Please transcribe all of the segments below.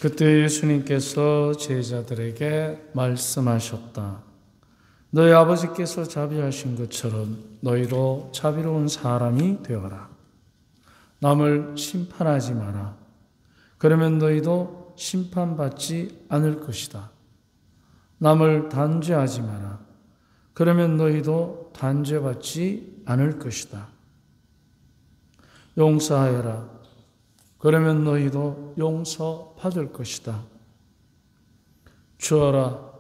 그때 예수님께서 제자들에게 말씀하셨다. 너희 아버지께서 자비하신 것처럼 너희도 자비로운 사람이 되어라. 남을 심판하지 마라. 그러면 너희도 심판받지 않을 것이다. 남을 단죄하지 마라. 그러면 너희도 단죄받지 않을 것이다. 용서하여라. 그러면 너희도 용서받을 것이다. 주어라.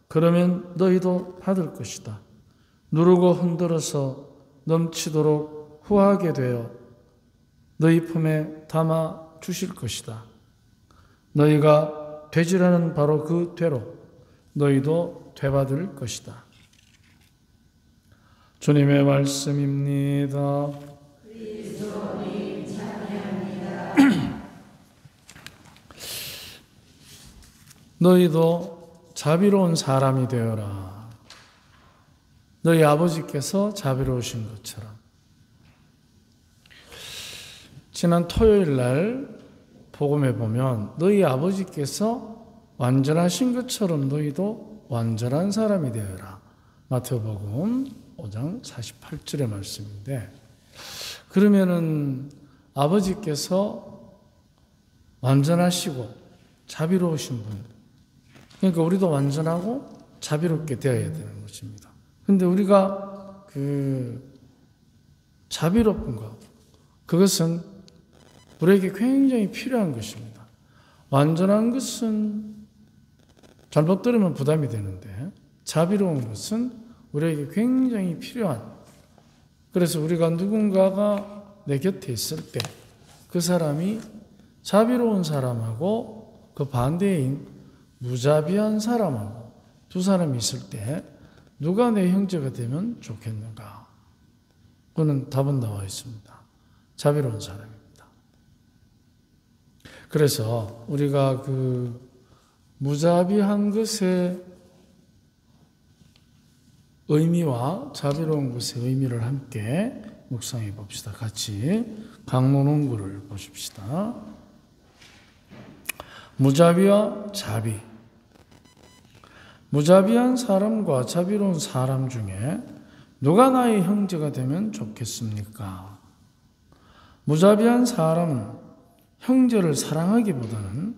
그러면 너희도 받을 것이다. 누르고 흔들어서 넘치도록 후하게 되어 너희 품에 담아 주실 것이다. 너희가 되지라는 바로 그 되로 너희도 되받을 것이다. 주님의 말씀입니다. 너희도 자비로운 사람이 되어라. 너희 아버지께서 자비로우신 것처럼. 지난 토요일 날 복음에 보면 너희 아버지께서 완전하신 것처럼 너희도 완전한 사람이 되어라. 마태복음 5장 48절의 말씀인데, 그러면은 아버지께서 완전하시고 자비로우신 분, 그러니까 우리도 완전하고 자비롭게 되어야 되는 것입니다. 그런데 우리가 자비로운 것, 그것은 우리에게 굉장히 필요한 것입니다. 완전한 것은 잘못 들으면 부담이 되는데, 자비로운 것은 우리에게 굉장히 필요한, 그래서 우리가 누군가가 내 곁에 있을 때 그 사람이 자비로운 사람하고 그 반대인 무자비한 사람하고 두 사람이 있을 때 누가 내 형제가 되면 좋겠는가? 그는 답은 나와 있습니다. 자비로운 사람입니다. 그래서 우리가 그 무자비한 것의 의미와 자비로운 것의 의미를 함께 묵상해 봅시다. 같이 강론원구를 보십시다. 무자비와 자비. 무자비한 사람과 자비로운 사람 중에 누가 나의 형제가 되면 좋겠습니까? 무자비한 사람은 형제를 사랑하기보다는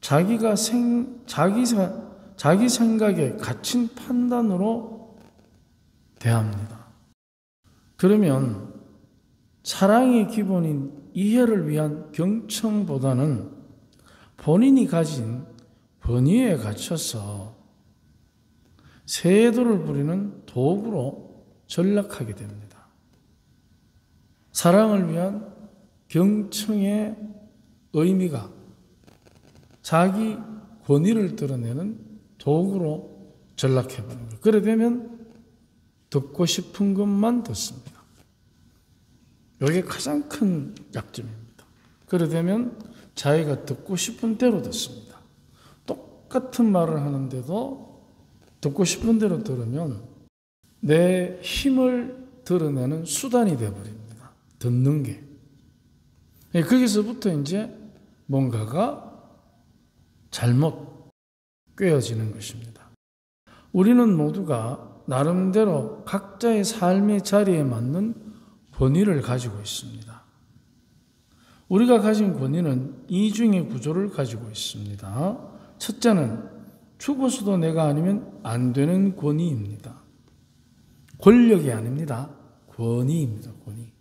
자기 생각에 갇힌 판단으로 대합니다. 그러면 사랑의 기본인 이해를 위한 경청보다는 본인이 가진 번뇌에 갇혀서 세도를 부리는 도구로 전락하게 됩니다. 사랑을 위한 경청의 의미가 자기 권위를 드러내는 도구로 전락해버린 거예요. 그래 되면 듣고 싶은 것만 듣습니다. 이게 가장 큰 약점입니다. 그래 되면 자기가 듣고 싶은 대로 듣습니다. 똑같은 말을 하는데도 듣고 싶은 대로 들으면 내 힘을 드러내는 수단이 되어버립니다. 듣는 게. 거기서부터 이제 뭔가가 잘못 꿰어지는 것입니다. 우리는 모두가 나름대로 각자의 삶의 자리에 맞는 권위를 가지고 있습니다. 우리가 가진 권위는 이중의 구조를 가지고 있습니다. 첫째는 죽어서도 내가 아니면 안 되는 권위입니다. 권력이 아닙니다. 권위입니다. 권위.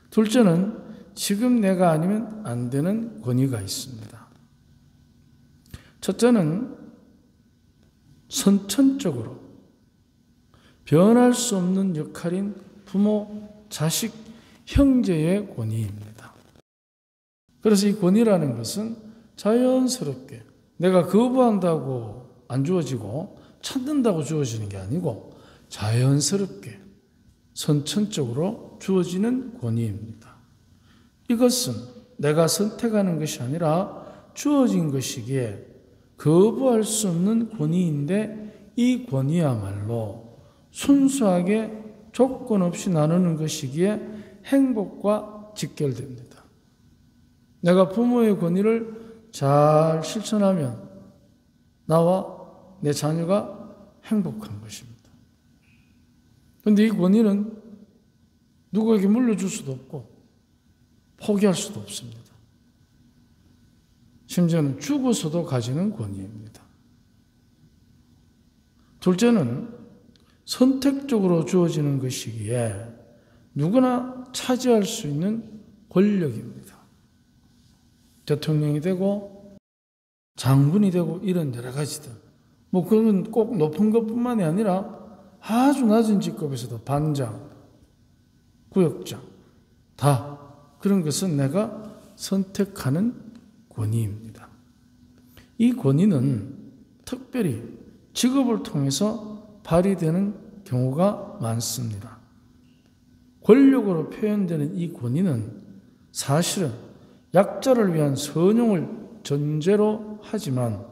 둘째는 지금 내가 아니면 안 되는 권위가 있습니다. 첫째는 선천적으로 변할 수 없는 역할인 부모, 자식, 형제의 권위입니다. 그래서 이 권위라는 것은 자연스럽게 내가 거부한다고 안 주어지고 찾는다고 주어지는 게 아니고 자연스럽게 선천적으로 주어지는 권위입니다. 이것은 내가 선택하는 것이 아니라 주어진 것이기에 거부할 수 없는 권위인데, 이 권위야말로 순수하게 조건 없이 나누는 것이기에 행복과 직결됩니다. 내가 부모의 권위를 잘 실천하면 나와 내 자녀가 행복한 것입니다. 그런데 이 권위는 누구에게 물려줄 수도 없고 포기할 수도 없습니다. 심지어는 죽어서도 가지는 권위입니다. 둘째는 선택적으로 주어지는 것이기에 누구나 차지할 수 있는 권력입니다. 대통령이 되고 장군이 되고 이런 여러 가지들. 그건 꼭 높은 것뿐만이 아니라 아주 낮은 직급에서도 반장, 구역장, 다 그런 것은 내가 선택하는 권위입니다. 이 권위는 특별히 직업을 통해서 발휘되는 경우가 많습니다. 권력으로 표현되는 이 권위는 사실은 약자를 위한 선용을 전제로 하지만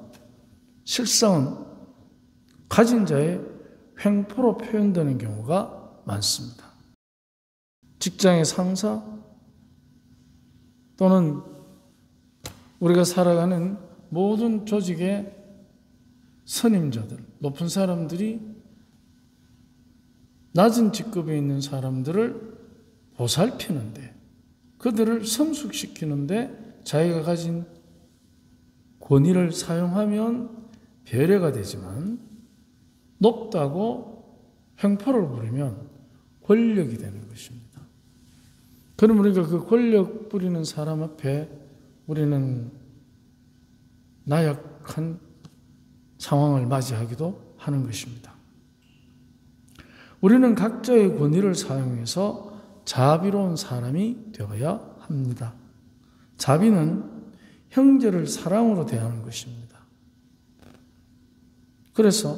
실상은 가진 자의 횡포로 표현되는 경우가 많습니다. 직장의 상사 또는 우리가 살아가는 모든 조직의 선임자들, 높은 사람들이 낮은 직급에 있는 사람들을 보살피는데, 그들을 성숙시키는데 자기가 가진 권위를 사용하면 배려가 되지만 높다고 횡포를 부리면 권력이 되는 것입니다. 그럼 우리가 그 권력 부리는 사람 앞에 우리는 나약한 상황을 맞이하기도 하는 것입니다. 우리는 각자의 권위를 사용해서 자비로운 사람이 되어야 합니다. 자비는 형제를 사랑으로 대하는 것입니다. 그래서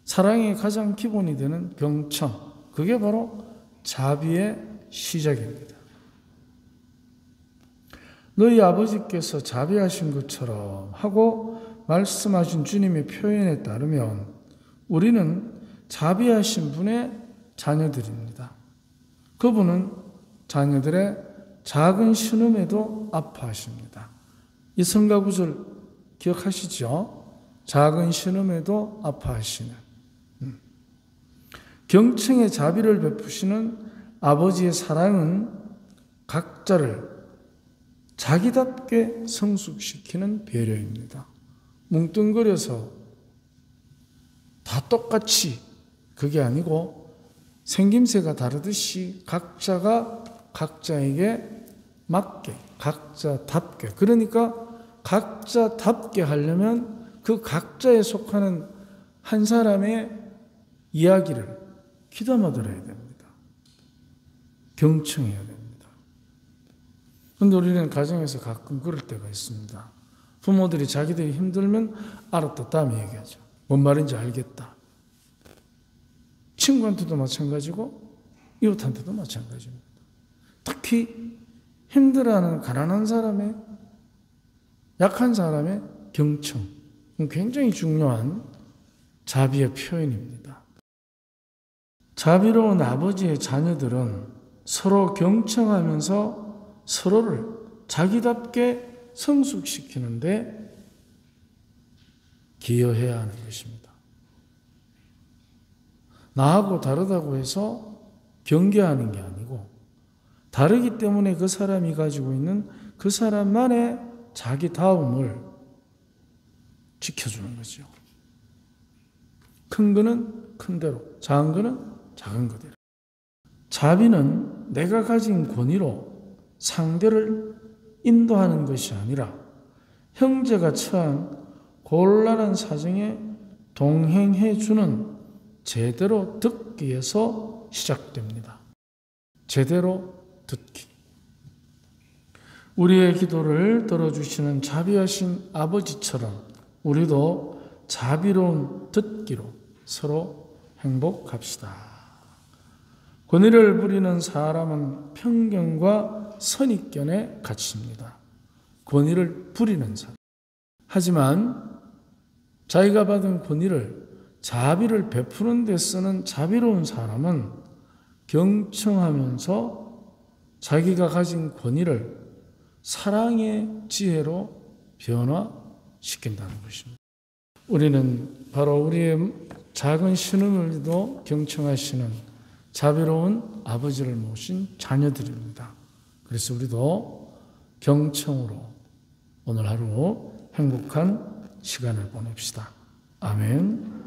사랑의 가장 기본이 되는 경청, 그게 바로 자비의 시작입니다. 너희 아버지께서 자비하신 것처럼 하고 말씀하신 주님의 표현에 따르면 우리는 자비하신 분의 자녀들입니다. 그분은 자녀들의 작은 신음에도 아파하십니다. 이 성가 구절 기억하시죠? 작은 신음에도 아파하시는 경청의 자비를 베푸시는 아버지의 사랑은 각자를 자기답게 성숙시키는 배려입니다. 뭉뚱그려서 다 똑같이 그게 아니고 생김새가 다르듯이 각자가 각자에게 맞게, 각자답게, 그러니까 각자답게 하려면 그 각자에 속하는 한 사람의 이야기를 귀담아 들어야 됩니다. 경청해야 됩니다. 그런데 우리는 가정에서 가끔 그럴 때가 있습니다. 부모들이 자기들이 힘들면 알았다, 다음에 얘기하죠. 뭔 말인지 알겠다. 친구한테도 마찬가지고 이웃한테도 마찬가지입니다. 특히 힘들어하는 가난한 사람의, 약한 사람의 경청, 굉장히 중요한 자비의 표현입니다. 자비로운 아버지의 자녀들은 서로 경청하면서 서로를 자기답게 성숙시키는데 기여해야 하는 것입니다. 나하고 다르다고 해서 경계하는 게 아니고 다르기 때문에 그 사람이 가지고 있는 그 사람만의 자기다움을 지켜주는 거죠. 큰 거는 큰 대로, 작은 거는 작은 거대로. 자비는 내가 가진 권위로 상대를 인도하는 것이 아니라 형제가 처한 곤란한 사정에 동행해주는 제대로 듣기에서 시작됩니다. 제대로 듣기. 우리의 기도를 들어주시는 자비하신 아버지처럼 우리도 자비로운 듣기로 서로 행복합시다. 권위를 부리는 사람은 편견과 선입견에 갇힙니다. 권위를 부리는 사람. 하지만 자기가 받은 권위를 자비를 베푸는 데 쓰는 자비로운 사람은 경청하면서 자기가 가진 권위를 사랑의 지혜로 변화시킨다는 것입니다. 우리는 바로 우리의 작은 신음을도 경청하시는 자비로운 아버지를 모신 자녀들입니다. 그래서 우리도 경청으로 오늘 하루 행복한 시간을 보냅시다. 아멘.